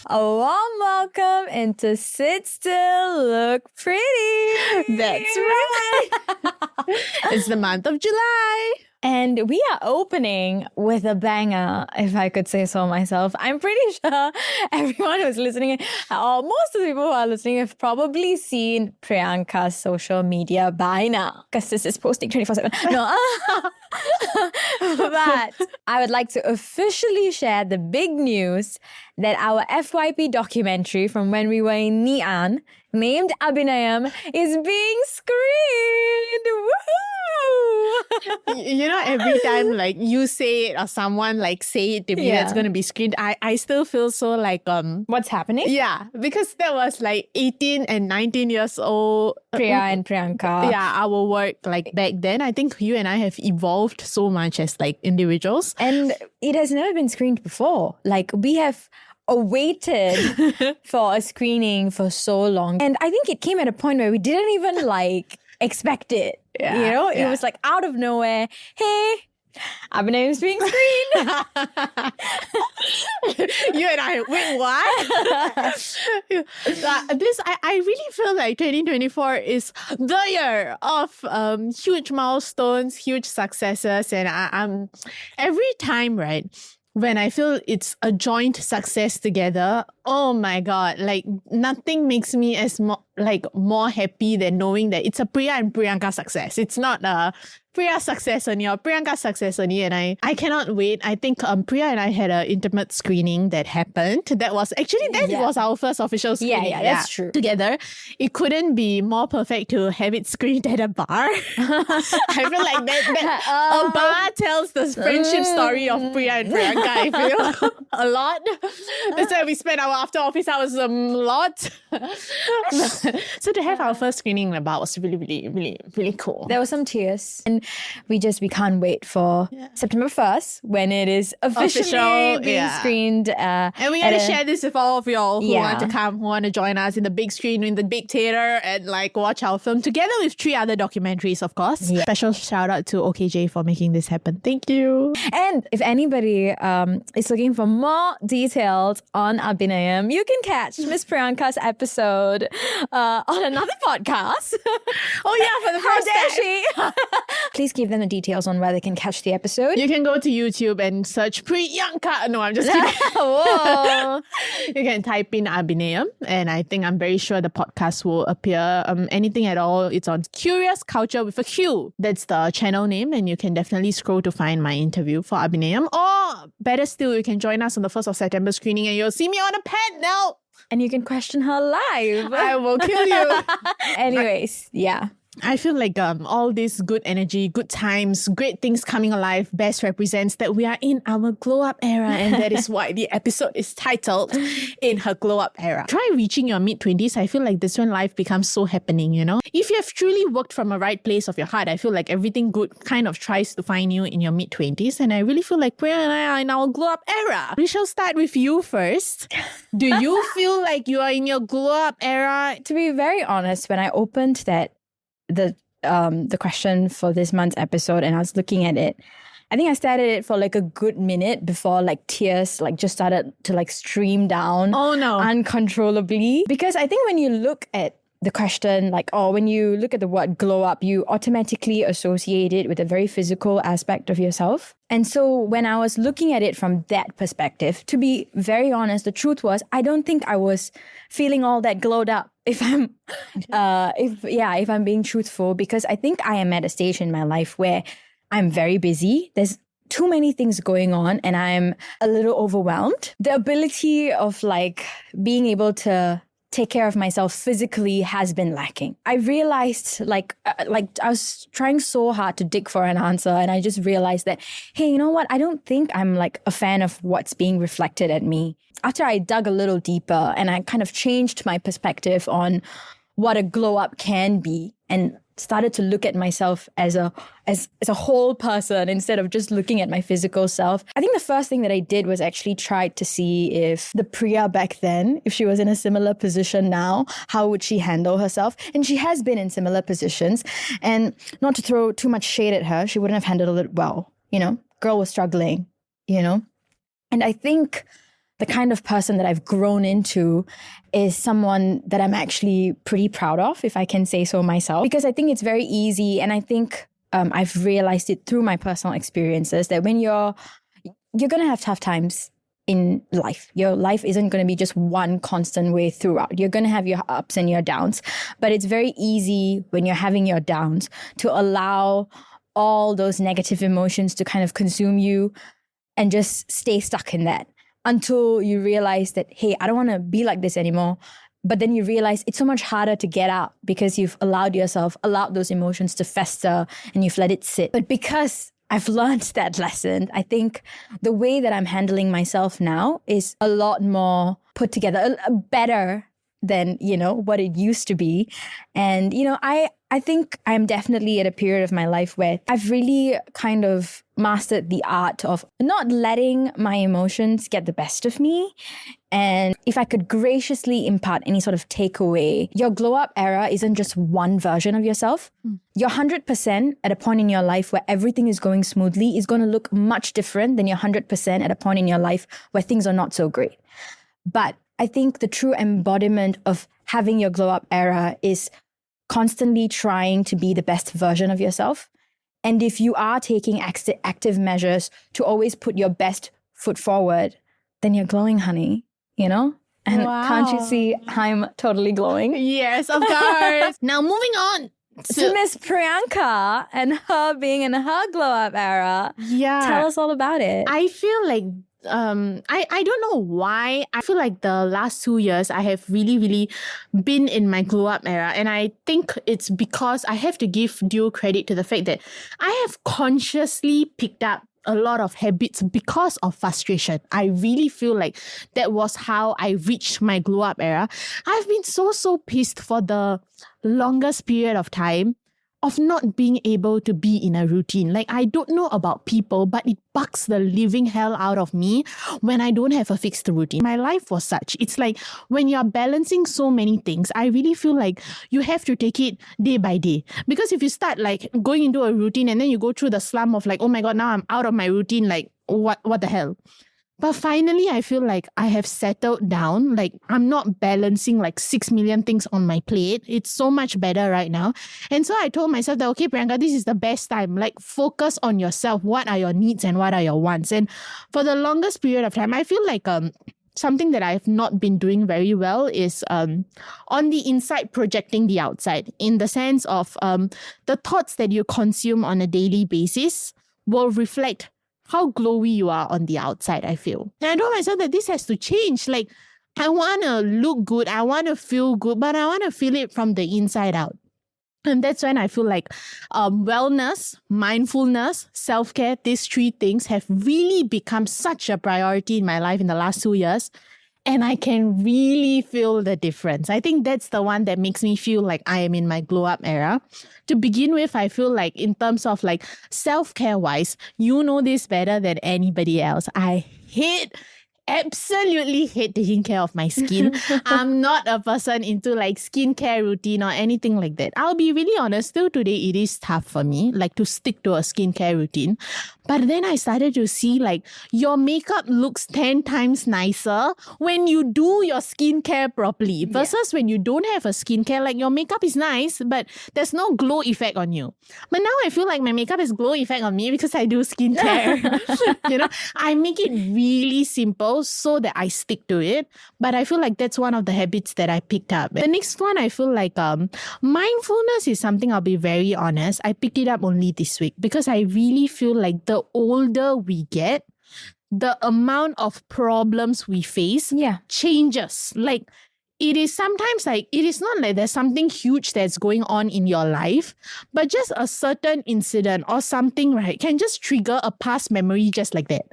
A warm welcome into Sit Still, Look Pretty. That's right. It's the month of July. And we are opening with a banger, if I could say so myself. I'm pretty sure everyone who's listening, or most of the people who are listening, have probably seen Priyanka's social media by now. Because this is posting 24/7. No. But I would like to officially share the big news that our FYP documentary from when we were in Ngee Ann, named Abinayam, is being screened. Woohoo! You know, every time like you say it or someone like say it to me that's going to be screened, I still feel so like What's happening? Yeah, because that was like 18 and 19 years old. Priya and Priyanka. Yeah, our work like back then. I think you and I have evolved so much as like individuals. And it has never been screened before. Like we have awaited for a screening for so long. And I think it came at a point where we didn't even like expect it. Yeah, you know, it was like out of nowhere. Hey, Abinayam's being screened. You and I, wait, what? I really feel like 2024 is the year of huge milestones, huge successes, and I'm every time, right? When I feel it's a joint success together, oh my God, like nothing makes me as more happy than knowing that it's a Priya and Priyanka success. It's not a Priya success only or Priyanka success only, and I cannot wait. I think Priya and I had an intimate screening that happened. That was our first official screening. Yeah, that's true. Together. It couldn't be more perfect to have it screened at a bar. I feel like that a bar tells the friendship story of Priya and Priyanka, I feel. A lot. That's why we spent our after office hours a lot. So to have our first screening in a bar was really, really, really, really cool. There were some tears. And we can't wait for September 1st when it is officially being screened. And we're going to share this with all of y'all who want to come, who want to join us in the big screen, in the big theater and like watch our film together with 3 other documentaries, of course. Yeah. Special shout out to OKJ for making this happen. Thank you. And if anybody is looking for more details on Abinayam, you can catch Miss Priyanka's episode on another podcast. Oh yeah, for the first time. Please give them the details on where they can catch the episode. You can go to YouTube and search Priyanka. No, I'm just kidding. Whoa. You can type in Abinayam, and I'm very sure the podcast will appear. Anything at all, it's on Curious Culture with a Q. That's the channel name, and you can definitely scroll to find my interview for Abinayam. Or better still, you can join us on the 1st of September screening, and you'll see me on a panel. And you can question her live. I will kill you. Anyways, yeah. I feel like all this good energy, good times, great things coming alive best represents that we are in our glow up era, and that is why the episode is titled In Her Glow Up Era. Try reaching your mid-20s. I feel like this when life becomes so happening, you know? If you have truly worked from a right place of your heart, I feel like everything good kind of tries to find you in your mid-20s, and I really feel like Priya and I are in our glow up era. We shall start with you first. Do you feel like you are in your glow up era? To be very honest, when I opened the question for this month's episode and I was looking at it, I think I stared at it for like a good minute before like tears like just started to like stream down. Oh no. Uncontrollably. Because I think when you look at the question, like, or when you look at the word glow up, you automatically associate it with a very physical aspect of yourself. And so when I was looking at it from that perspective, to be very honest, the truth was, I don't think I was feeling all that glowed up, if I'm being truthful, because I think I am at a stage in my life where I'm very busy. There's too many things going on and I'm a little overwhelmed. The ability of like being able to take care of myself physically has been lacking. I realized like I was trying so hard to dig for an answer, and I just realized that, hey, you know what? I don't think I'm like a fan of what's being reflected at me. After I dug a little deeper and I kind of changed my perspective on what a glow up can be and started to look at myself as a whole person instead of just looking at my physical self. I think the first thing that I did was actually try to see if the Priya back then, if she was in a similar position now, how would she handle herself? And she has been in similar positions. And not to throw too much shade at her, she wouldn't have handled it well. You know, girl was struggling, you know? And I think the kind of person that I've grown into is someone that I'm actually pretty proud of, if I can say so myself. Because I think it's very easy, and I think I've realized it through my personal experiences that when you're going to have tough times in life. Your life isn't going to be just one constant way throughout. You're going to have your ups and your downs. But it's very easy when you're having your downs to allow all those negative emotions to kind of consume you and just stay stuck in that until you realize that, hey, I don't want to be like this anymore. But then you realize it's so much harder to get out because you've allowed those emotions to fester and you've let it sit. But because I've learned that lesson, I think the way that I'm handling myself now is a lot more put together, better than, what it used to be. And, I think I'm definitely at a period of my life where I've really kind of mastered the art of not letting my emotions get the best of me. And if I could graciously impart any sort of takeaway, your glow up era isn't just one version of yourself. Your 100% at a point in your life where everything is going smoothly is going to look much different than your 100% at a point in your life where things are not so great. But I think the true embodiment of having your glow up era is constantly trying to be the best version of yourself. And if you are taking active measures to always put your best foot forward, then you're glowing, honey, And Can't you see I'm totally glowing? Yes, of course. Now moving on to Miss Priyanka and her being in her glow up era. Yeah. Tell us all about it. I feel like I don't know why. I feel like the last 2 years I have really, really been in my glow up era. And I think it's because I have to give due credit to the fact that I have consciously picked up a lot of habits because of frustration. I really feel like that was how I reached my glow up era. I've been so pissed for the longest period of time of not being able to be in a routine. Like, I don't know about people, but it bugs the living hell out of me when I don't have a fixed routine. My life was such. It's like when you're balancing so many things, I really feel like you have to take it day by day. Because if you start like going into a routine and then you go through the slump of like, oh my God, now I'm out of my routine, like what the hell? But finally, I feel like I have settled down. Like, I'm not balancing like 6 million things on my plate. It's so much better right now. And so I told myself that, okay, Priyanka, this is the best time. Like, focus on yourself. What are your needs and what are your wants? And for the longest period of time, I feel like something that I've not been doing very well is on the inside projecting the outside, in the sense of the thoughts that you consume on a daily basis will reflect how glowy you are on the outside, I feel. And I told myself that this has to change. Like, I want to look good, I want to feel good, but I want to feel it from the inside out. And that's when I feel like wellness, mindfulness, self-care, these 3 things have really become such a priority in my life in the last 2 years. And I can really feel the difference. I think that's the one that makes me feel like I am in my glow up era. To begin with, I feel like in terms of like self-care wise, you know this better than anybody else. I absolutely hate taking care of my skin. I'm not a person into like skincare routine or anything like that. I'll be really honest, still today it is tough for me like to stick to a skincare routine. But then I started to see like your makeup looks 10 times nicer when you do your skincare properly versus when you don't have a skincare. Like, your makeup is nice, but there's no glow effect on you. But now I feel like my makeup has glow effect on me because I do skincare. I make it really simple so that I stick to it. But I feel like that's one of the habits that I picked up. The next one, I feel like mindfulness is something, I'll be very honest, I picked it up only this week because I really feel like the older we get, the amount of problems we face changes. Like, it is sometimes like, it is not like there's something huge that's going on in your life, but just a certain incident or something, right, can just trigger a past memory just like that.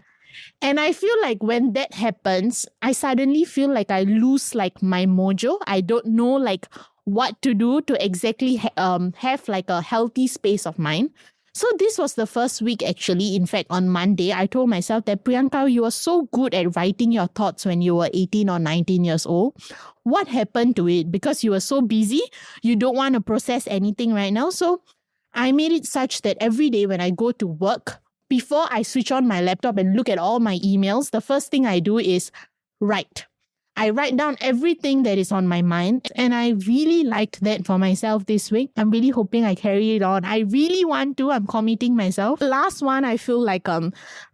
And I feel like when that happens, I suddenly feel like I lose like my mojo. I don't know like what to do to exactly have like a healthy space of mind. So this was the first week actually. In fact, on Monday, I told myself that, Priyanka, you were so good at writing your thoughts when you were 18 or 19 years old. What happened to it? Because you were so busy, you don't want to process anything right now. So I made it such that every day when I go to work, before I switch on my laptop and look at all my emails, the first thing I do is write. I write down everything that is on my mind, and I really liked that for myself this week. I'm really hoping I carry it on. I really want to. I'm committing myself. Last one, I feel like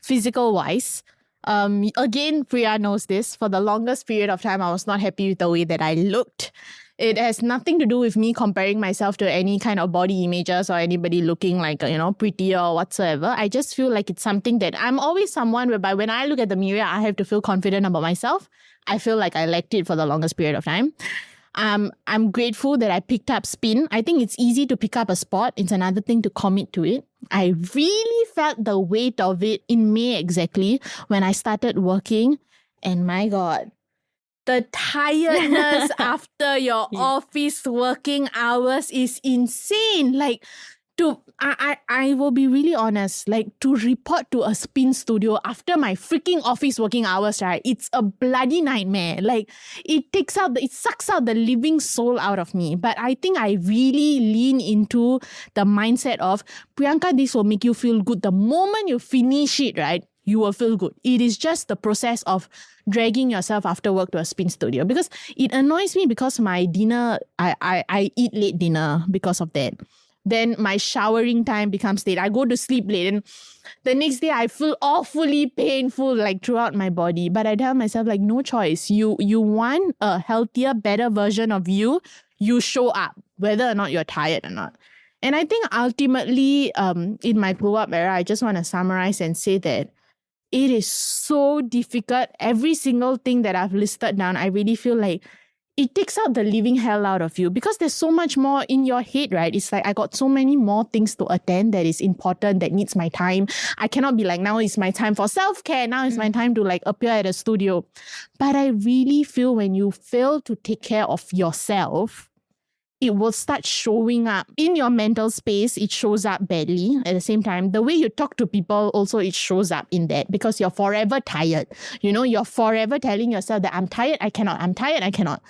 physical wise. Again, Priya knows this. For the longest period of time, I was not happy with the way that I looked. It has nothing to do with me comparing myself to any kind of body images or anybody looking like, pretty or whatsoever. I just feel like it's something that I'm always someone whereby when I look at the mirror, I have to feel confident about myself. I feel like I lacked it for the longest period of time. I'm grateful that I picked up spin. I think it's easy to pick up a sport. It's another thing to commit to it. I really felt the weight of it in May exactly when I started working. And my God, the tiredness after your office working hours is insane. Like, I will be really honest, like to report to a spin studio after my freaking office working hours, right? It's a bloody nightmare. Like it sucks out the living soul out of me. But I think I really lean into the mindset of, Priyanka, this will make you feel good. The moment you finish it, right, you will feel good. It is just the process of dragging yourself after work to a spin studio, because it annoys me because my dinner, I eat late dinner because of that. Then my showering time becomes late. I go to sleep late, and the next day I feel awfully painful like throughout my body. But I tell myself like, no choice. You want a healthier, better version of you. You show up whether or not you're tired or not. And I think ultimately, in my blow-up era, I just want to summarize and say that it is so difficult. Every single thing that I've listed down, I really feel like it takes out the living hell out of you because there's so much more in your head, right? It's like I got so many more things to attend that is important, that needs my time. I cannot be like, now is my time for self-care. Now is my time to like appear at a studio. But I really feel when you fail to take care of yourself, it will start showing up in your mental space. It shows up badly. At the same time, the way you talk to people also, it shows up in that because you're forever tired. You're forever telling yourself that I'm tired, I cannot. I'm tired, I cannot.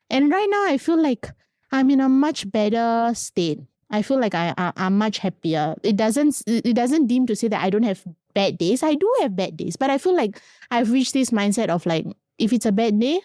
And right now, I feel like I'm in a much better state. I feel like I'm much happier. It doesn't deem to say that I don't have bad days. I do have bad days, but I feel like I've reached this mindset of like, if it's a bad day,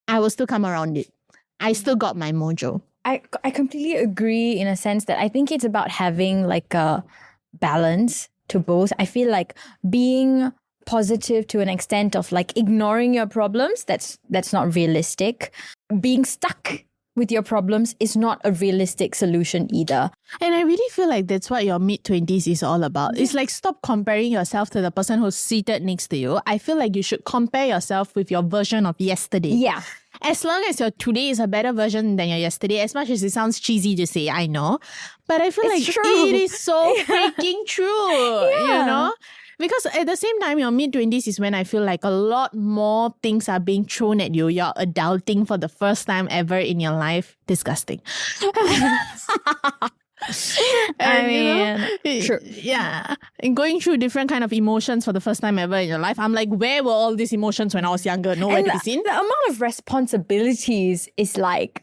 I will still come around it. I still got my mojo. I completely agree in a sense that I think it's about having like a balance to both. I feel like being positive to an extent of like ignoring your problems, that's not realistic. Being stuck with your problems is not a realistic solution either. And I really feel like that's what your mid-20s is all about. It's like stop comparing yourself to the person who's seated next to you. I feel like you should compare yourself with your version of yesterday. Yeah. As long as your today is a better version than your yesterday, as much as it sounds cheesy to say, I know. But I feel It's like true. it is so freaking true, Because at the same time, your mid-20s is when I feel like a lot more things are being thrown at you. You're adulting for the first time ever in your life. Disgusting. True. Yeah. And going through different kind of emotions for the first time ever in your life. I'm like, where were all these emotions when I was younger? Nowhere to be seen. The amount of responsibilities is like,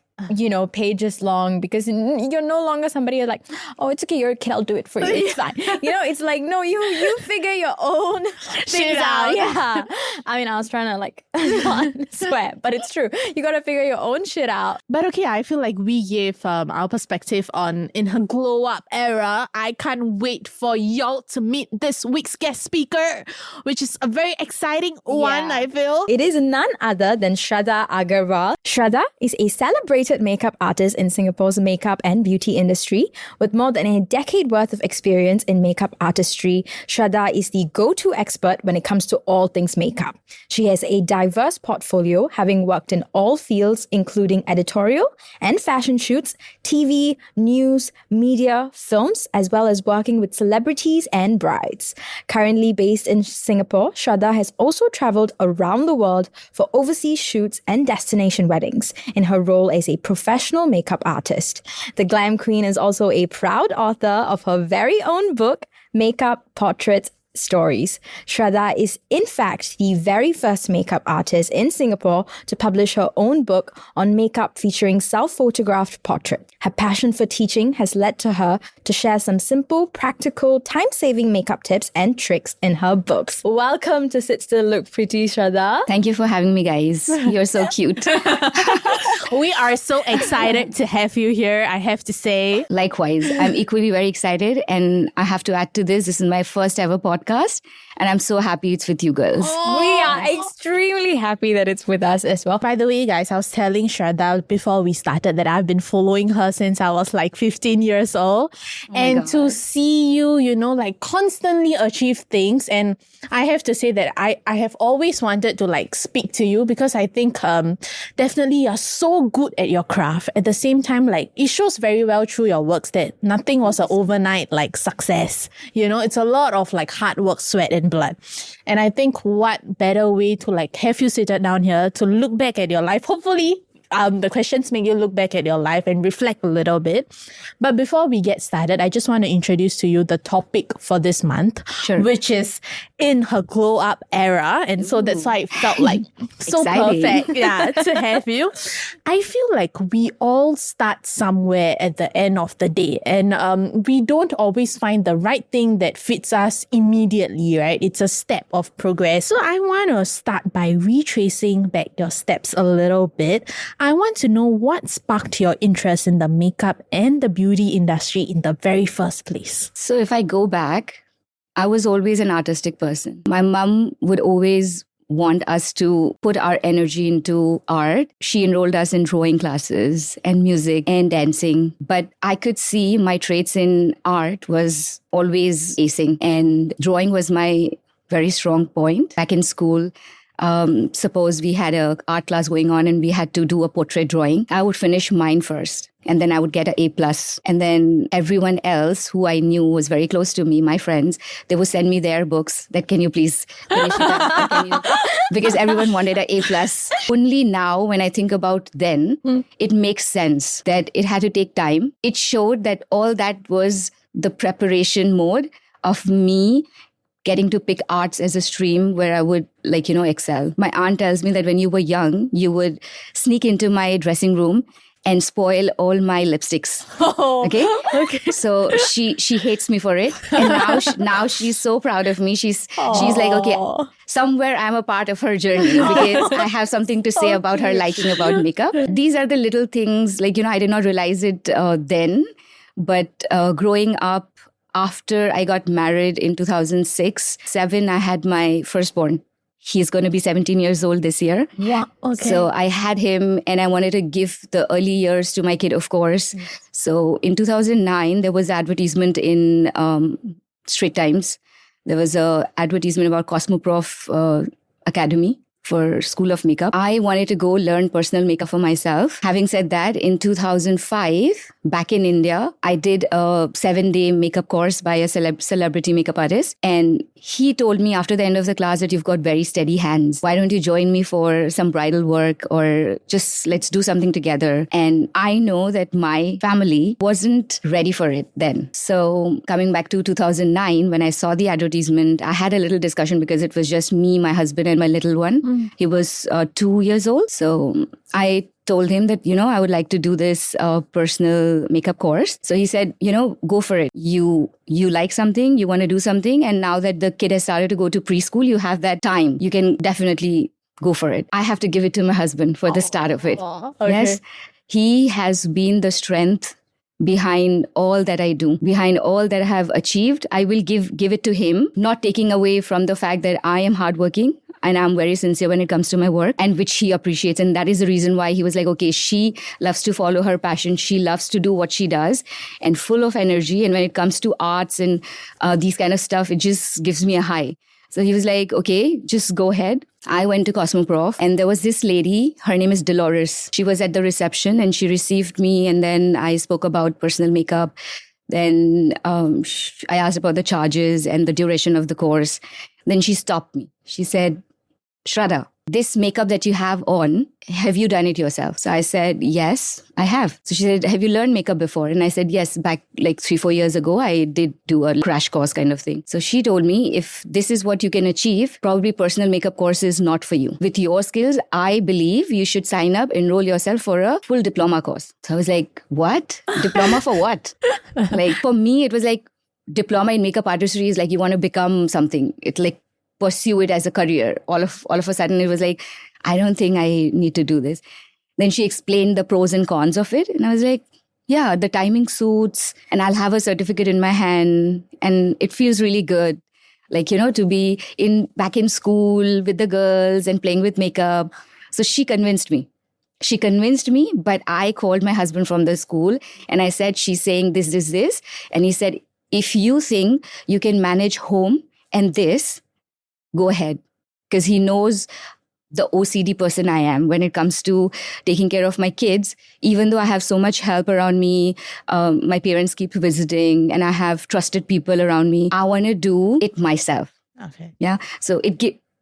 pages long because you're no longer somebody who's like, oh, it's okay, you're a kid, I'll do it for you. It's fine. It's like, no, you figure your own things out. Yeah. I mean, I was trying to like not swear, but it's true. You got to figure your own shit out. But okay, I feel like we gave our perspective on in her glow up era. I can't wait for y'all to meet this week's guest speaker, which is a very exciting one, I feel. It is none other than Shradha Agarwal. Shradha is a celebrated makeup artist in Singapore's makeup and beauty industry. With more than a decade worth of experience in makeup artistry, Shradha is the go-to expert when it comes to all things makeup. She has a diverse portfolio, having worked in all fields, including editorial and fashion shoots, TV, news, media, films, as well as working with celebrities and brides. Currently based in Singapore, Shradha has also traveled around the world for overseas shoots and destination weddings in her role as a professional makeup artist. The Glam Queen is also a proud author of her very own book, Makeup, Portraits, stories. Shradha is in fact the very first makeup artist in Singapore to publish her own book on makeup featuring self-photographed portrait. Her passion for teaching has led to her to share some simple, practical, time-saving makeup tips and tricks in her books. Welcome to Sit Still Look Pretty, Shradha. Thank you for having me, guys. You're so cute. We are so excited to have you here, I have to say. Likewise, I'm equally very excited, and I have to add to this is my first ever podcast, and I'm so happy it's with you girls. We are extremely happy that it's with us as well. By the way, guys, I was telling Shradha before we started that I've been following her since I was like 15 years old. And to see you, like constantly achieve things. And I have to say that I have always wanted to like speak to you because I think definitely you're so good at your craft. At the same time, like it shows very well through your works that nothing was an overnight like success. It's a lot of like hard work, sweat and blood. And I think what better way to like have you seated down here to look back at your life. Hopefully, the questions make you look back at your life and reflect a little bit. But before we get started, I just want to introduce to you the topic for this month, which is in her glow up era. And so that's why it felt like so perfect to have you. I feel like we all start somewhere at the end of the day. And we don't always find the right thing that fits us immediately, right? It's a step of progress. So I want to start by retracing back your steps a little bit. I want to know what sparked your interest in the makeup and the beauty industry in the very first place. So if I go back, I was always an artistic person. My mom would always want us to put our energy into art. She enrolled us in drawing classes and music and dancing. But I could see my traits in art was always acing, and drawing was my very strong point. Back in school, suppose we had an art class going on and we had to do a portrait drawing. I would finish mine first, and then I would get an A+. And then everyone else who I knew was very close to me, my friends, they would send me their books that, can you please finish it up? Because everyone wanted an A+. Only now, when I think about then, it makes sense that it had to take time. It showed that all that was the preparation mode of me getting to pick arts as a stream where I would excel. My aunt tells me that when you were young, you would sneak into my dressing room and spoil all my lipsticks. Okay. So she hates me for it. And now she's so proud of me. She's like, okay, somewhere I'm a part of her journey because I have something to say about her liking about makeup. These are the little things, I did not realize it then, but growing up, after I got married in 2006-07, I had my firstborn. He's going to be 17 years old this year. Yeah, okay. So I had him, and I wanted to give the early years to my kid, of course. Yes. So in 2009, there was advertisement in Straits Times. There was an advertisement about Cosmoprof Academy for School of Makeup. I wanted to go learn personal makeup for myself. Having said that, in 2005, back in India, I did a 7-day makeup course by a celebrity makeup artist. And he told me after the end of the class that you've got very steady hands. Why don't you join me for some bridal work, or just let's do something together? And I know that my family wasn't ready for it then. So coming back to 2009, when I saw the advertisement, I had a little discussion because it was just me, my husband and my little one. He was 2 years old. So I told him that, I would like to do this personal makeup course. So he said, go for it. You like something, you want to do something. And now that the kid has started to go to preschool, you have that time. You can definitely go for it. I have to give it to my husband for the start of it. Okay. Yes. He has been the strength behind all that I do, behind all that I have achieved. I will give it to him, not taking away from the fact that I am hardworking. And I'm very sincere when it comes to my work, and which he appreciates. And that is the reason why he was like, okay, she loves to follow her passion. She loves to do what she does and full of energy. And when it comes to arts and these kind of stuff, it just gives me a high. So he was like, okay, just go ahead. I went to Cosmoprof, and there was this lady, her name is Dolores. She was at the reception and she received me. And then I spoke about personal makeup. Then I asked about the charges and the duration of the course. Then she stopped me. She said, Shradha, this makeup that you have on, have you done it yourself? So I said, yes, I have. So she said, have you learned makeup before? And I said, yes, back like 3-4 years ago, I did do a crash course kind of thing. So she told me, if this is what you can achieve, probably personal makeup course is not for you. With your skills, I believe you should sign up, enroll yourself for a full diploma course. So I was like, what? Diploma for what? Like for me, it was like diploma in makeup artistry is like you want to become something. It's like pursue it as a career. All of a sudden, it was like, I don't think I need to do this. Then she explained the pros and cons of it. And I was like, yeah, the timing suits and I'll have a certificate in my hand and it feels really good. Like, you know, to be back in school with the girls and playing with makeup. So she convinced me. But I called my husband from the school and I said, she's saying this. And he said, if you think you can manage home and this, go ahead. Because he knows the OCD person I am when it comes to taking care of my kids. Even though I have so much help around me, my parents keep visiting and I have trusted people around me, I want to do it myself. Okay. Yeah. So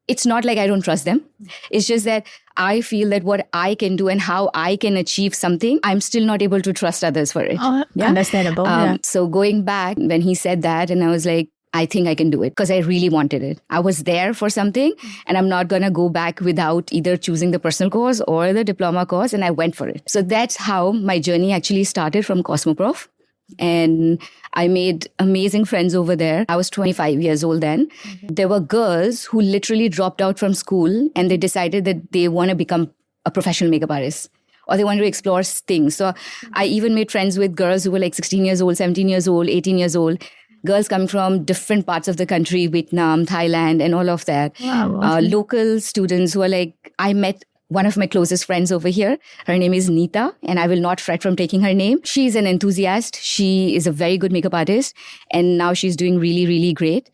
it's not like I don't trust them. It's just that I feel that what I can do and how I can achieve something, I'm still not able to trust others for it. Oh, yeah. Understandable. So going back when he said that and I was like, I think I can do it because I really wanted it. I was there for something and I'm not going to go back without either choosing the personal course or the diploma course, and I went for it. So that's how my journey actually started from Cosmoprof. And I made amazing friends over there. I was 25 years old then. Mm-hmm. There were girls who literally dropped out from school and they decided that they want to become a professional makeup artist or they want to explore things. So I even made friends with girls who were like 16 years old, 17 years old, 18 years old. Girls coming from different parts of the country, Vietnam, Thailand, and all of that. Wow, awesome. Local students who are like, I met one of my closest friends over here. Her name is Neeta, and I will not fret from taking her name. She's an enthusiast. She is a very good makeup artist, and now she's doing really, really great.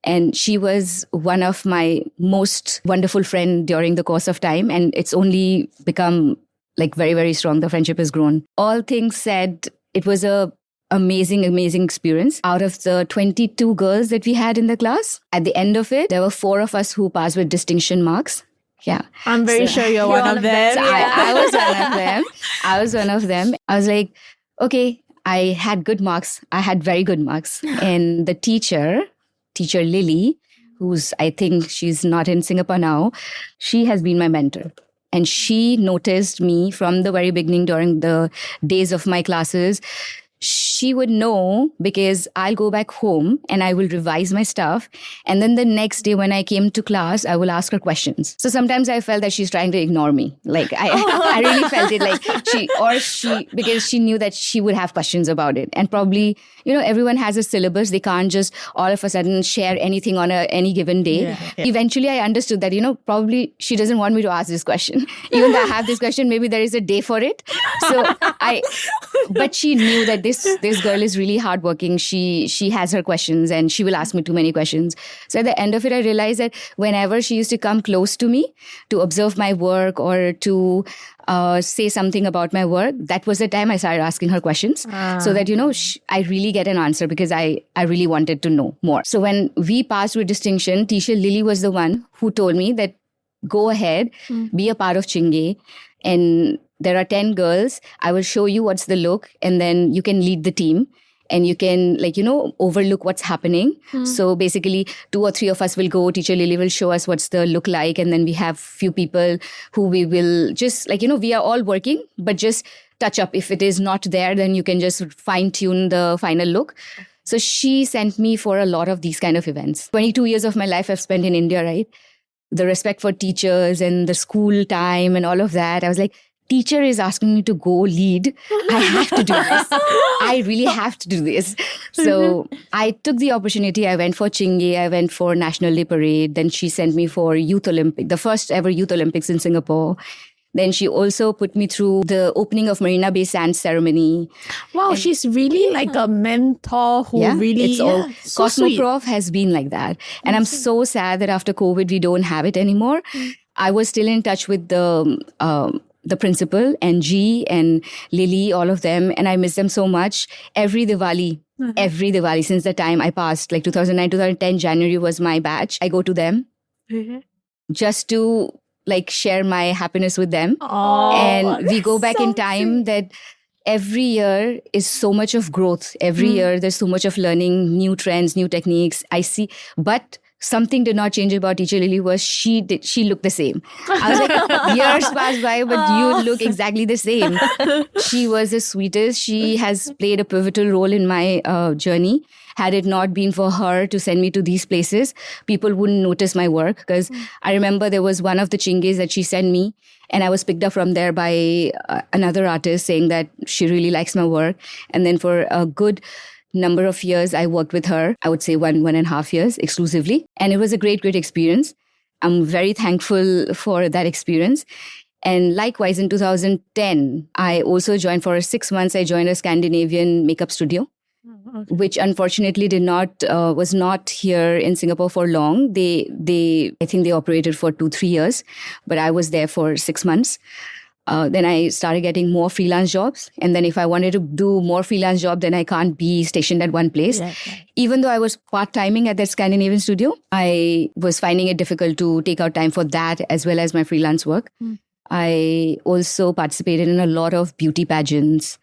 And she was one of my most wonderful friends during the course of time, and it's only become like very, very strong. The friendship has grown. All things said, it was a amazing experience. Out of the 22 girls that we had in the class, at the end of it, there were 4 of us who passed with distinction marks. Yeah. I'm very sure you're one of them. So I was one of them. I was like, okay, I had good marks. I had very good marks. And the teacher Lily, I think she's not in Singapore now, she has been my mentor. And she noticed me from the very beginning during the days of my classes. She would know because I'll go back home and I will revise my stuff. And then the next day when I came to class, I will ask her questions. So sometimes I felt that she's trying to ignore me. Like I really felt it like because she knew that she would have questions about it. And probably, you know, everyone has a syllabus. They can't just all of a sudden share anything on any given day. Yeah. Eventually I understood that, you know, probably she doesn't want me to ask this question. Even though I have this question, maybe there is a day for it. But she knew that this girl is really hardworking. She has her questions and she will ask me too many questions. So at the end of it, I realized that whenever she used to come close to me to observe my work or to say something about my work, that was the time I started asking her questions so that, you know, I really get an answer because I really wanted to know more. So when we passed with distinction, teacher Lily was the one who told me that go ahead, be a part of Chinge, and there are 10 girls. I will show you what's the look and then you can lead the team and you can, like, you know, overlook what's happening. So basically 2 or 3 of us will go. Teacher Lily will show us what's the look like. And then we have few people who we will just, like, you know, we are all working, but just touch up. If it is not there, then you can just fine tune the final look. So she sent me for a lot of these kind of events. 22 years of my life I've spent in India, right? The respect for teachers and the school time and all of that. I was like, teacher is asking me to go lead. I have to do this. I really have to do this. So I took the opportunity. I went for Chinge. I went for National Day Parade. Then she sent me for Youth Olympic, the first ever Youth Olympics in Singapore. Then she also put me through the opening of Marina Bay Sands ceremony. Wow, and she's really like a mentor who really... so Cosmoprof sweet. has been like that. And I'm so sad that after COVID, we don't have it anymore. I was still in touch with the principal, NG and Lily, all of them. And I miss them so much. Every Diwali, since the time I passed, like 2009, 2010, January was my batch. I go to them just to like share my happiness with them. Oh, And we go back so in time that every year is so much of growth. Every year there's so much of learning, new trends, new techniques. I see. But something did not change about Teacher Lily was she looked the same. I was like, years passed by, but you look exactly the same. She was the sweetest. She has played a pivotal role in my journey. Had it not been for her to send me to these places, people wouldn't notice my work. Because I remember there was one of the chingies that she sent me, and I was picked up from there by another artist saying that she really likes my work. And then for a good number of years, I worked with her. I would say 1.5 years exclusively. And it was a great experience. I'm very thankful for that experience. And likewise, in 2010, I also joined for 6 months. I joined a Scandinavian makeup studio. Okay. Which unfortunately was not here in Singapore for long. I think they operated for 2-3 years, but I was there for 6 months. Then I started getting more freelance jobs. And then if I wanted to do more freelance job, then I can't be stationed at one place. Yeah. Even though I was part-timing at that Scandinavian studio, I was finding it difficult to take out time for that as well as my freelance work. I also participated in a lot of beauty pageants,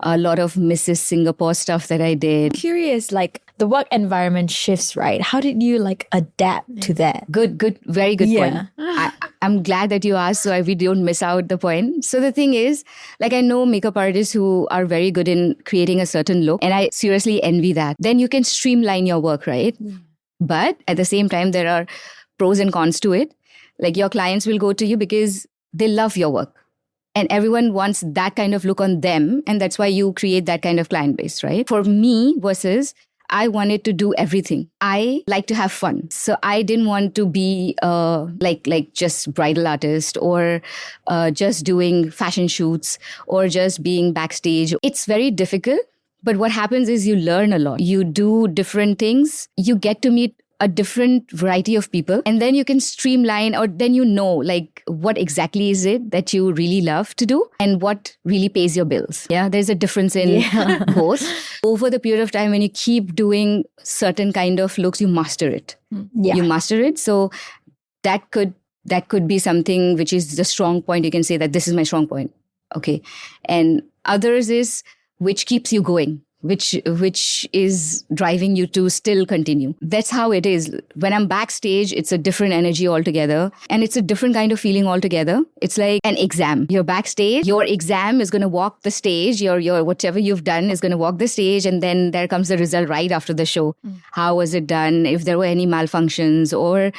a lot of Mrs. Singapore stuff that I did. I'm curious, like the work environment shifts, right? How did you like adapt to that? Good, very good point. I'm glad that you asked so we don't miss out the point. So the thing is, like I know makeup artists who are very good in creating a certain look, and I seriously envy that. Then you can streamline your work, right? But at the same time, there are pros and cons to it. Like your clients will go to you because they love your work. And everyone wants that kind of look on them. And that's why you create that kind of client base, right? For me versus I wanted to do everything. I like to have fun. So I didn't want to be like just bridal artist or just doing fashion shoots or just being backstage. It's very difficult. But what happens is you learn a lot. You do different things. You get to meet a different variety of people, and then you can streamline, or then you know like what exactly is it that you really love to do and what really pays your bills. Yeah, there's a difference in both. Over the period of time when you keep doing certain kind of looks, you master it. You master it. So that could be something which is the strong point. You can say that this is my strong point. Okay. And others is which keeps you going. Which is driving you to still continue. That's how it is. When I'm backstage, it's a different energy altogether. And it's a different kind of feeling altogether. It's like an exam. You're backstage, your exam is going to walk the stage. Your whatever you've done is going to walk the stage. And then there comes the result right after the show. How was it done? If there were any malfunctions, or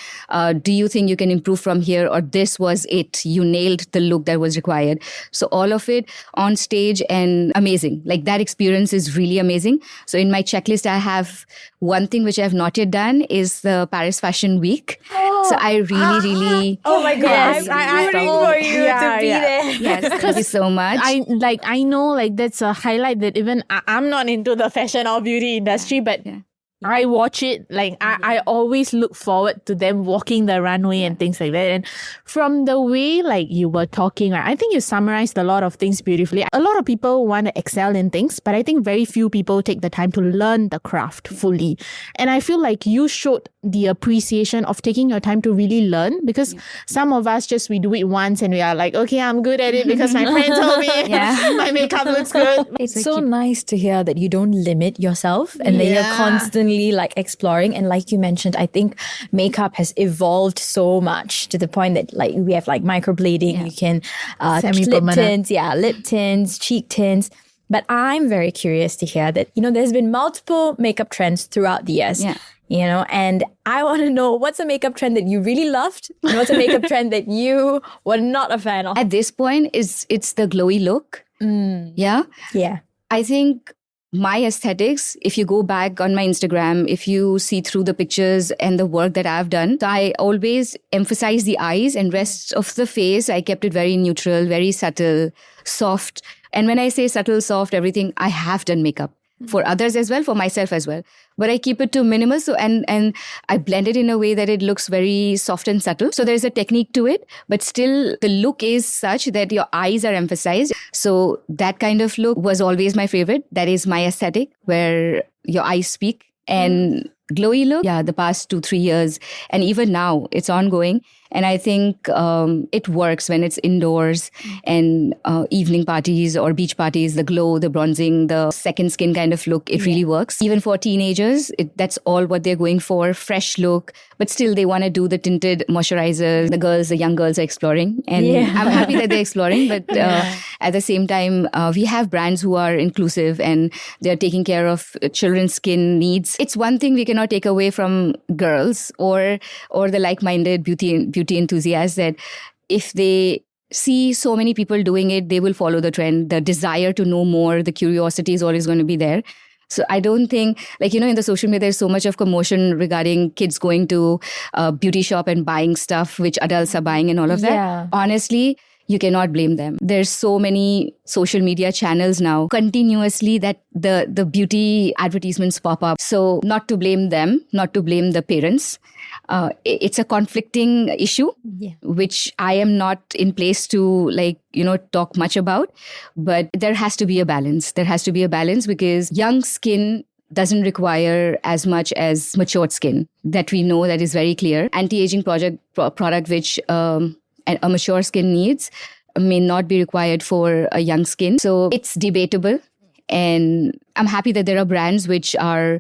do you think you can improve from here? Or this was it. You nailed the look that was required. So all of it on stage and amazing. Like that experience is really amazing. So in my checklist, I have one thing which I have not yet done is the Paris Fashion Week. So I really oh my god, I'm rooting for you to be there. Yes, thank you so much. I know like that's a highlight that even I'm not into the fashion or beauty industry, but I watch it. Like I always look forward to them walking the runway and things like that. And from the way like you were talking, right, I think you summarized a lot of things beautifully. A lot of people want to excel in things, but I think very few people take the time to learn the craft fully. And I feel like you showed the appreciation of taking your time to really learn, because some of us we do it once and we are like, okay, I'm good at it because my friend told me my makeup looks good. It's so nice to hear that you don't limit yourself and that you're constantly like exploring. And like you mentioned, I think makeup has evolved so much to the point that like we have like microblading, you can lip tints, cheek tints. But I'm very curious to hear that, there's been multiple makeup trends throughout the years. And I want to know, what's a makeup trend that you really loved and what's a makeup trend that you were not a fan of? At this point, it's the glowy look. Yeah. I think my aesthetics, if you go back on my Instagram, if you see through the pictures and the work that I've done, so I always emphasize the eyes, and rest of the face, I kept it very neutral, very subtle, soft. And when I say subtle, soft, everything, I have done makeup for others as well, for myself as well. But I keep it to minimal. So and I blend it in a way that it looks very soft and subtle. So there's a technique to it, but still the look is such that your eyes are emphasized. So that kind of look was always my favorite. That is my aesthetic, where your eyes speak. And glowy look, the past 2-3 years, and even now it's ongoing. And I think it works when it's indoors and evening parties or beach parties, the glow, the bronzing, the second skin kind of look, it really works. Even for teenagers, that's all what they're going for, fresh look. But still, they want to do the tinted moisturizers. The young girls are exploring. And I'm happy that they're exploring. But at the same time, we have brands who are inclusive and they're taking care of children's skin needs. It's one thing we cannot take away from girls or the like-minded beauty enthusiasts, that if they see so many people doing it, they will follow the trend. The desire to know more, the curiosity is always going to be there. So I don't think, in the social media, there's so much of commotion regarding kids going to a beauty shop and buying stuff which adults are buying and all of that. Yeah. Honestly, you cannot blame them. There's so many social media channels now continuously that the beauty advertisements pop up. So not to blame them, not to blame the parents. It's a conflicting issue, which I am not in place to talk much about. But there has to be a balance. There has to be a balance because young skin doesn't require as much as matured skin. That we know, that is very clear. Anti-aging product which a mature skin needs may not be required for a young skin. So it's debatable. And I'm happy that there are brands which are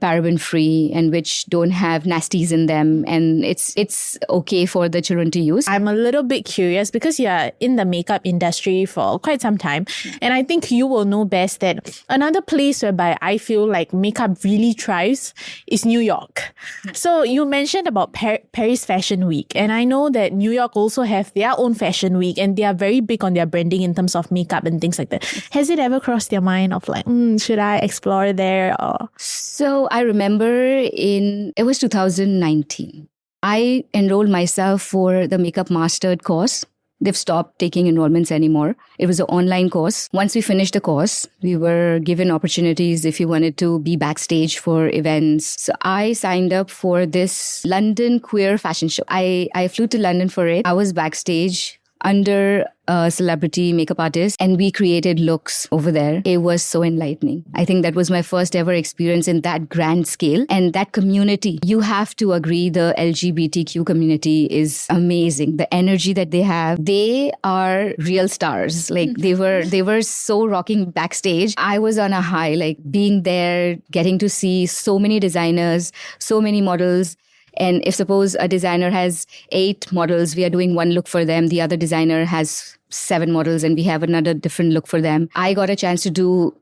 paraben-free and which don't have nasties in them. And it's okay for the children to use. I'm a little bit curious because you're in the makeup industry for quite some time. And I think you will know best that another place whereby I feel like makeup really thrives is New York. So you mentioned about Paris Fashion Week. And I know that New York also have their own fashion week and they are very big on their branding in terms of makeup and things like that. Has it ever crossed your mind of should I explore there? Or? So I remember it was 2019. I enrolled myself for the Makeup Mastered course. They've stopped taking enrollments anymore. It was an online course. Once we finished the course, we were given opportunities if you wanted to be backstage for events. So I signed up for this London queer fashion show. I flew to London for it. I was backstage under a celebrity makeup artist and we created looks over there. It was so enlightening. I think that was my first ever experience in that grand scale. And that community, you have to agree, the LGBTQ community is amazing. The energy that they have, they are real stars. They were so rocking backstage. I was on a high, being there, getting to see so many designers, so many models. And if suppose a designer has 8 models, we are doing one look for them. The other designer has 7 models and we have another different look for them. I got a chance to do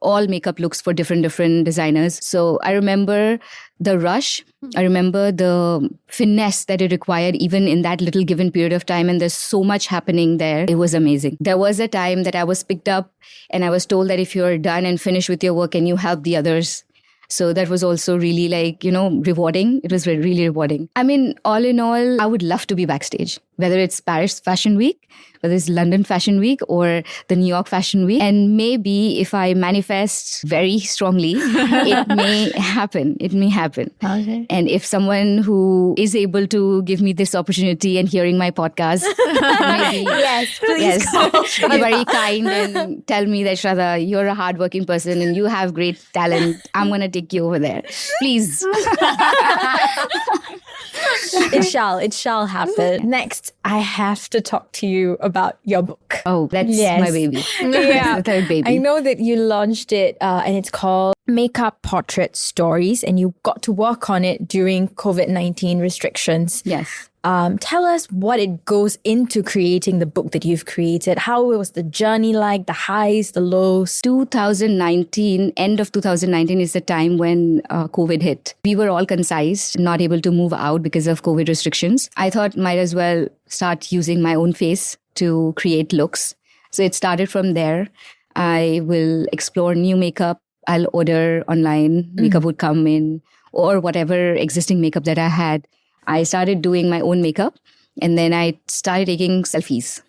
all makeup looks for different designers. So I remember the rush. I remember the finesse that it required even in that little given period of time. And there's so much happening there. It was amazing. There was a time that I was picked up and I was told that if you're done and finished with your work, can you help the others? So that was also really rewarding. It was really rewarding. I mean, all in all, I would love to be backstage, whether it's Paris Fashion Week, whether it's London Fashion Week or the New York Fashion Week. And maybe if I manifest very strongly, it may happen. It may happen. Okay. And if someone who is able to give me this opportunity and hearing my podcast, maybe, be very kind and tell me that, Shradha, you're a hardworking person and you have great talent. I'm going to take you over there. Please. It shall happen. Next, I have to talk to you about your book. Oh, that's my baby. Yeah. The third baby. I know that you launched it and it's called Makeup Portrait Stories and you got to work on it during COVID-19 restrictions. Yes. Tell us what it goes into creating the book that you've created. How was the journey like, the highs, the lows? 2019, end of 2019 is the time when COVID hit. We were all concised, not able to move out because of COVID restrictions. I thought might as well start using my own face to create looks. So it started from there. I will explore new makeup. I'll order online. Makeup would come in or whatever existing makeup that I had. I started doing my own makeup and then I started taking selfies.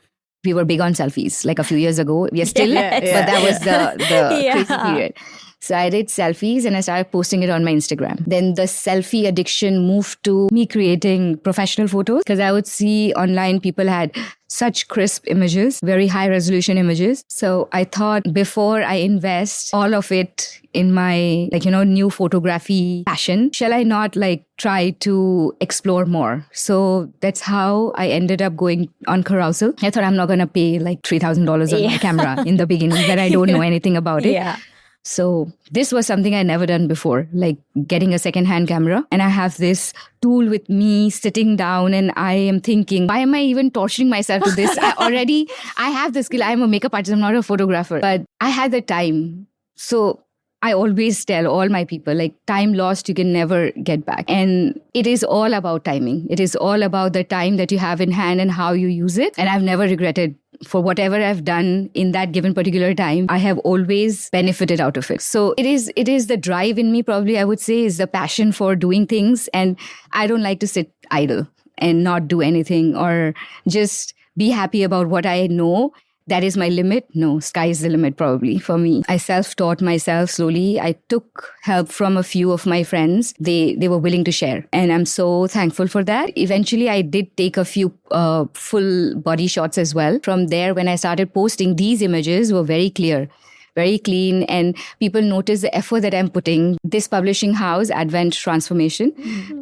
We were big on selfies like a few years ago. We are still, but that was the crazy period. So I did selfies and I started posting it on my Instagram. Then the selfie addiction moved to me creating professional photos because I would see online people had such crisp images, very high resolution images. So I thought before I invest all of it in my, new photography passion, shall I not try to explore more? So that's how I ended up going on Carousel. I thought I'm not going to pay $3,000 on my camera in the beginning that I don't know anything about it. Yeah. So this was something I never done before, like getting a secondhand camera. And I have this tool with me sitting down and I am thinking, why am I even torturing myself to this? I have the skill. I'm a makeup artist. I'm not a photographer. But I had the time. So I always tell all my people, time lost, you can never get back. And it is all about timing. It is all about the time that you have in hand and how you use it. And I've never regretted for whatever I've done in that given particular time. I have always benefited out of it. So it is the drive in me, probably I would say, is the passion for doing things. And I don't like to sit idle and not do anything or just be happy about what I know. That is my limit. No, sky is the limit probably for me. I self-taught myself slowly. I took help from a few of my friends. They were willing to share. And I'm so thankful for that. Eventually, I did take a few full body shots as well. From there, when I started posting, these images were very clear, very clean, and people notice the effort that I'm putting. This publishing house, Advent Transformation,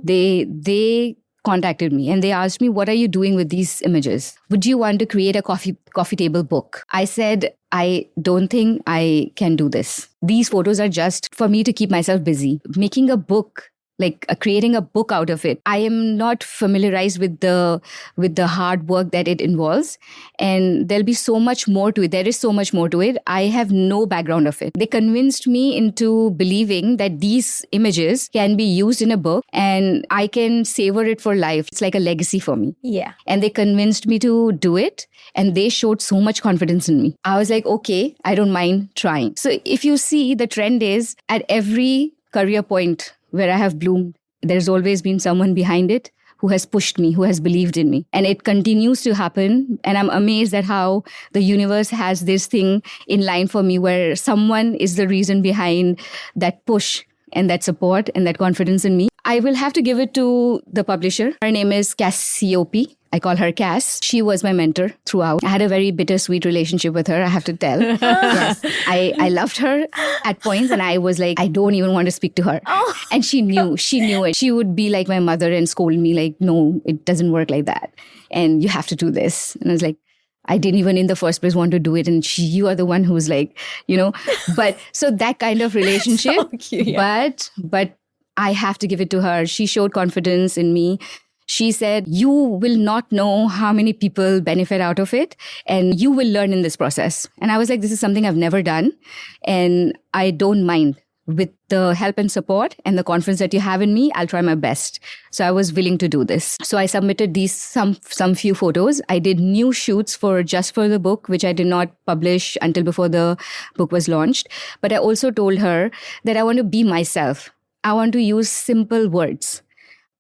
they contacted me and they asked me, what are you doing with these images? Would you want to create a coffee table book? I said, I don't think I can do this. These photos are just for me to keep myself busy. Making a book, creating a book out of it, I am not familiarized with the hard work that it involves. And there'll be so much more to it. There is so much more to it. I have no background of it. They convinced me into believing that these images can be used in a book and I can savor it for life. It's like a legacy for me. Yeah. And they convinced me to do it. And they showed so much confidence in me. I was like, okay, I don't mind trying. So if you see, the trend is at every career point where I have bloomed, there's always been someone behind it who has pushed me, who has believed in me. And it continues to happen. And I'm amazed at how the universe has this thing in line for me where someone is the reason behind that push and that support and that confidence in me. I will have to give it to the publisher. Her name is Cassiope. I call her Cass. She was my mentor throughout. I had a very bittersweet relationship with her, I have to tell. Yes. I loved her at points and I was like, I don't even want to speak to her. Oh. And she knew it. She would be like my mother and scold me like, no, it doesn't work like that. And you have to do this. And I was like, I didn't even in the first place want to do it. And you are the one who's like, but so that kind of relationship, So cute, yeah. but I have to give it to her. She showed confidence in me. She said, you will not know how many people benefit out of it and you will learn in this process. And I was like, this is something I've never done and I don't mind. With the help and support and the confidence that you have in me, I'll try my best. So I was willing to do this. So I submitted these some few photos. I did new shoots for the book, which I did not publish until before the book was launched. But I also told her that I want to be myself. I want to use simple words.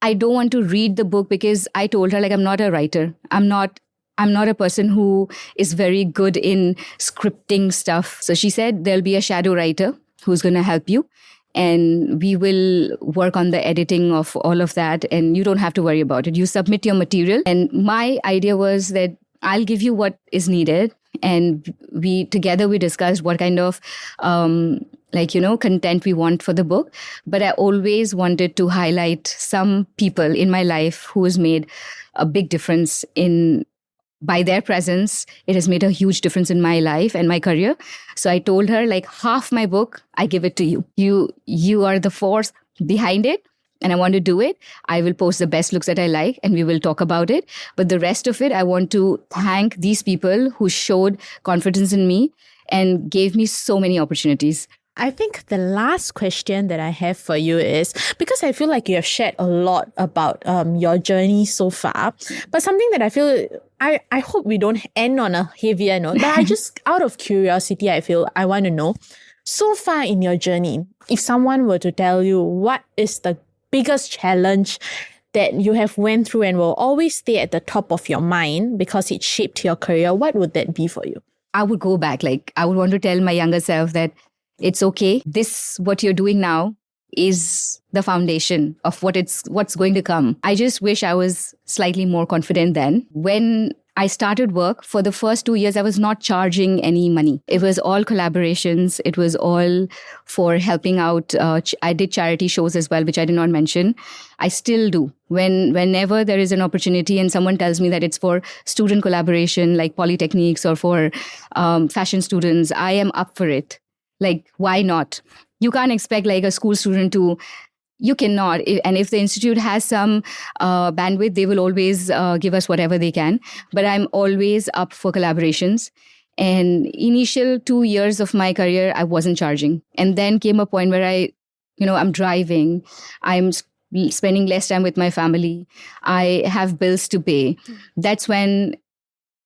I don't want to read the book because I told her I'm not a writer. I'm not a person who is very good in scripting stuff. So she said there'll be a shadow writer who's going to help you. And we will work on the editing of all of that. And you don't have to worry about it. You submit your material. And my idea was that I'll give you what is needed. And we discussed what kind of content we want for the book. But I always wanted to highlight some people in my life who has made a big difference by their presence. It has made a huge difference in my life and my career. So I told her half my book, I give it to you. You are the force behind it. And I want to do it. I will post the best looks that I like and we will talk about it. But the rest of it, I want to thank these people who showed confidence in me and gave me so many opportunities. I think the last question that I have for you is, because I feel like you have shared a lot about your journey so far, but something that I feel, I hope we don't end on a heavier note, but I just, out of curiosity, I want to know, so far in your journey, if someone were to tell you what is the biggest challenge that you have went through and will always stay at the top of your mind because it shaped your career, what would that be for you? I would go back. I would want to tell my younger self that It's okay. What you're doing now is the foundation of what's going to come. I just wish I was slightly more confident then. When I started work, for the first 2 years, I was not charging any money. It was all collaborations. It was all for helping out. I did charity shows as well, which I did not mention. I still do. Whenever there is an opportunity and someone tells me that it's for student collaboration, like polytechnics or for fashion students, I am up for it. Like, why not? You can't expect like a school student to. You cannot. And if the institute has some bandwidth, they will always give us whatever they can. But I'm always up for collaborations. And initial 2 years of my career, I wasn't charging. And then came a point where I'm driving. I'm spending less time with my family. I have bills to pay. That's when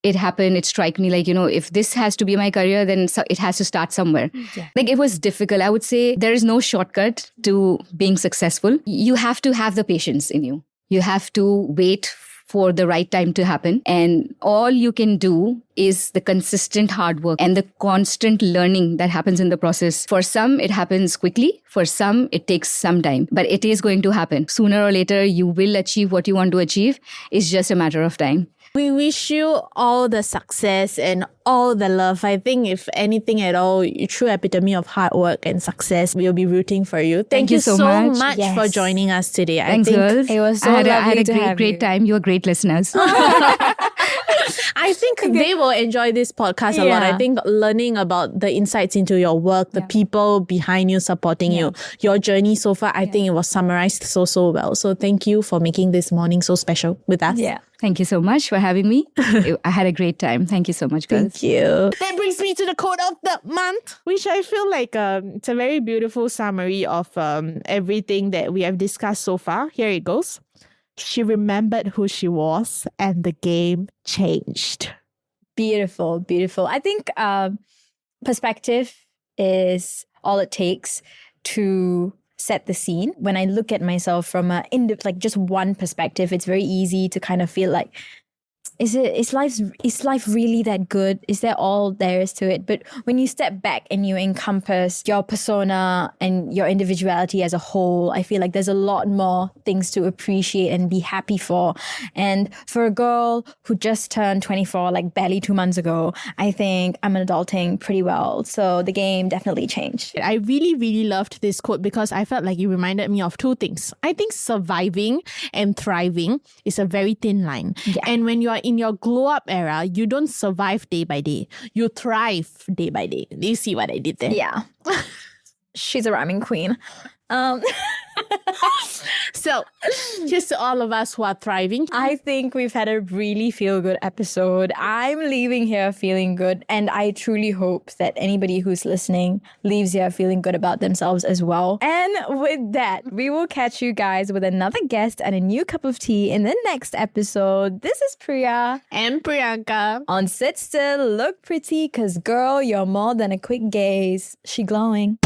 it happened. It struck me like, if this has to be my career, then it has to start somewhere. Yeah. Like, it was difficult. I would say there is no shortcut to being successful. You have to have the patience in you. You have to wait for the right time to happen. And all you can do is the consistent hard work and the constant learning that happens in the process. For some, it happens quickly. For some, it takes some time. But it is going to happen. Sooner or later, you will achieve what you want to achieve. It's just a matter of time. We wish you all the success and all the love. I think if anything at all, you true epitome of hard work and success. We'll be rooting for you. Thank you so much yes. for joining us today. Thanks, I think girls. It was so I lovely had to have a great you. time. You're great listeners. I think they will enjoy this podcast a lot. I think learning about the insights into your work, the people behind you supporting you, your journey so far, I think it was summarized so well. So thank you for making this morning so special with us. Yeah. Thank you so much for having me. I had a great time. Thank you so much, girls. Thank you. That brings me to the quote of the month, which I feel like it's a very beautiful summary of everything that we have discussed so far. Here it goes. She remembered who she was and the game changed. Beautiful, beautiful. I think perspective is all it takes to set the scene. When I look at myself from just one perspective, it's very easy to kind of feel like, is life really that good? Is there all there is to it? But when you step back and you encompass your persona and your individuality as a whole, I feel like there's a lot more things to appreciate and be happy for. And for a girl who just turned 24, like barely 2 months ago, I think I'm adulting pretty well. So the game definitely changed. I really, really loved this quote because I felt like it reminded me of two things. I think surviving and thriving is a very thin line. Yeah. And when you are in your glow up era, you don't survive day by day. You thrive day by day. Do you see what I did there? Yeah. She's a rhyming queen. So, here's to all of us who are thriving. I think we've had a really feel-good episode. I'm leaving here feeling good, and I truly hope that anybody who's listening leaves here feeling good about themselves as well. And with that, we will catch you guys with another guest and a new cup of tea in the next episode. This is Priya. And Priyanka. On Sit Still, Look Pretty, 'cause girl, you're more than a quick gaze. She glowing.